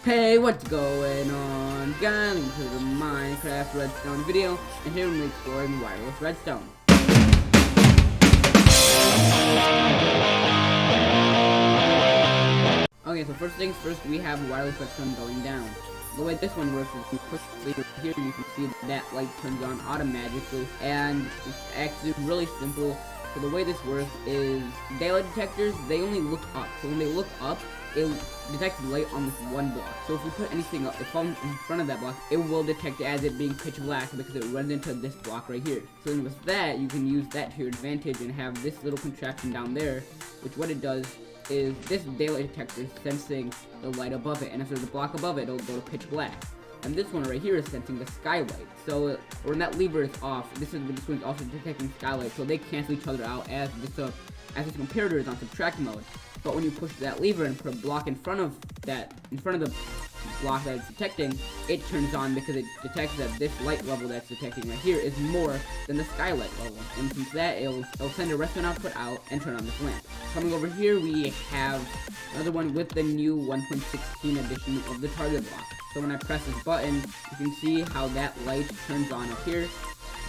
Hey, what's going on, guys? Welcome to the Minecraft Redstone video, and here we're exploring Wireless Redstone. Okay, so first things first, we have Wireless Redstone going down. The way this one works is you push the lever here, you can see that light turns on automatically, and it's actually really simple. So the way this works is daylight detectors, they only look up. So when they look up, it detects light on this one block. So if you put anything up, if I'm in front of that block, it will detect it as it being pitch black because it runs into this block right here. So then with that, you can use that to your advantage and have this little contraption down there, which what it does is this daylight detector is sensing the light above it, and if there's a block above it, it'll go to pitch black. And this one right here is sensing the skylight. So when that lever is off, this one is also detecting skylight, so they cancel each other out as this comparator is on subtract mode. But when you push that lever and put a block in front of the block that it's detecting, it turns on because it detects that this light level that's detecting right here is more than the skylight level. And since that, it'll send a redstone output out and turn on this lamp. Coming over here, we have another one with the new 1.16 edition of the target block. So when I press this button, you can see how that light turns on up here,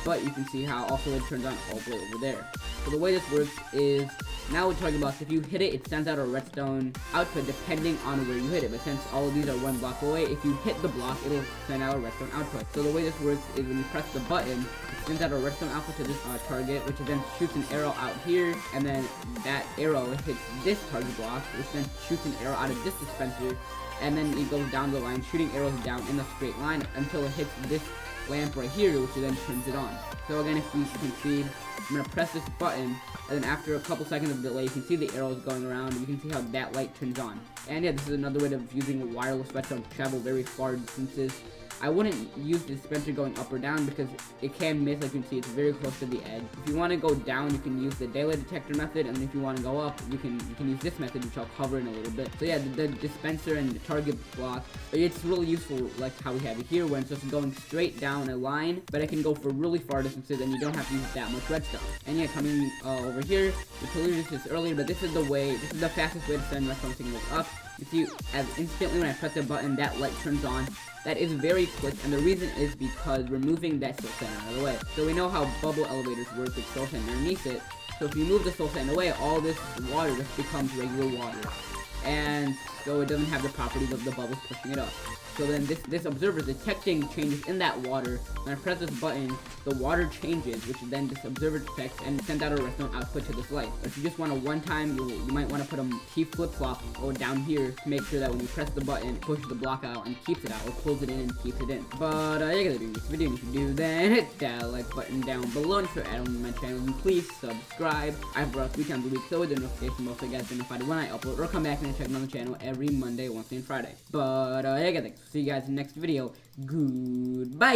but you can see how also it turns on all the way over there. So the way this works is, now with target blocks, if you hit it, it sends out a redstone output depending on where you hit it. But since all of these are one block away, if you hit the block, it'll send out a redstone output. So the way this works is when you press the button, it sends out a redstone output to this target, which then shoots an arrow out here, and then that arrow hits this target block, which then shoots an arrow out of this dispenser, and then it goes down the line, shooting arrows down in a straight line until it hits this lamp right here, which then turns it on. So again, if you can see, I'm going to press this button, and then after a couple seconds of delay, you can see the arrows going around, and you can see how that light turns on. And yeah, this is another way of using a wireless redstone to travel very far distances. I wouldn't use the dispenser going up or down because it can miss. Like you can see, it's very close to the edge. If you want to go down, you can use the daylight detector method, and if you want to go up, you can use this method, which I'll cover in a little bit. So yeah, the dispenser and the target block, it's really useful, like how we have it here, when it's just going straight down a line, but it can go for really far distances, and you don't have to use that much redstone. And yeah, coming over here, we alluded to this earlier, but this is the fastest way to send redstone signals up. You see, as instantly when I press the button, that light turns on. That is very quick, and the reason is because we're moving that soul sand out of the way. So we know how bubble elevators work with soul sand underneath it. So if you move the soul sand away, all this water just becomes regular water. And so it doesn't have the properties of the bubbles pushing it up. So then this observer is detecting changes in that water. When I press this button, the water changes, which then this observer detects and sends out a redstone output to this light. But if you just want a one time, you might want to put a key flip-flop or down here to make sure that when you press the button, it pushes the block out and keeps it out, or pulls it in and keeps it in. But yeah, guys, if you like this video, and if you do, then hit that like button down below, and if you're adding to my channel, then please subscribe. I brought 3 times a week, so with the notification most of you guys are notified when I upload, or come back and check on the channel every Monday, Wednesday, and Friday. But yeah, guys, thanks. See you guys in the next video. Goodbye.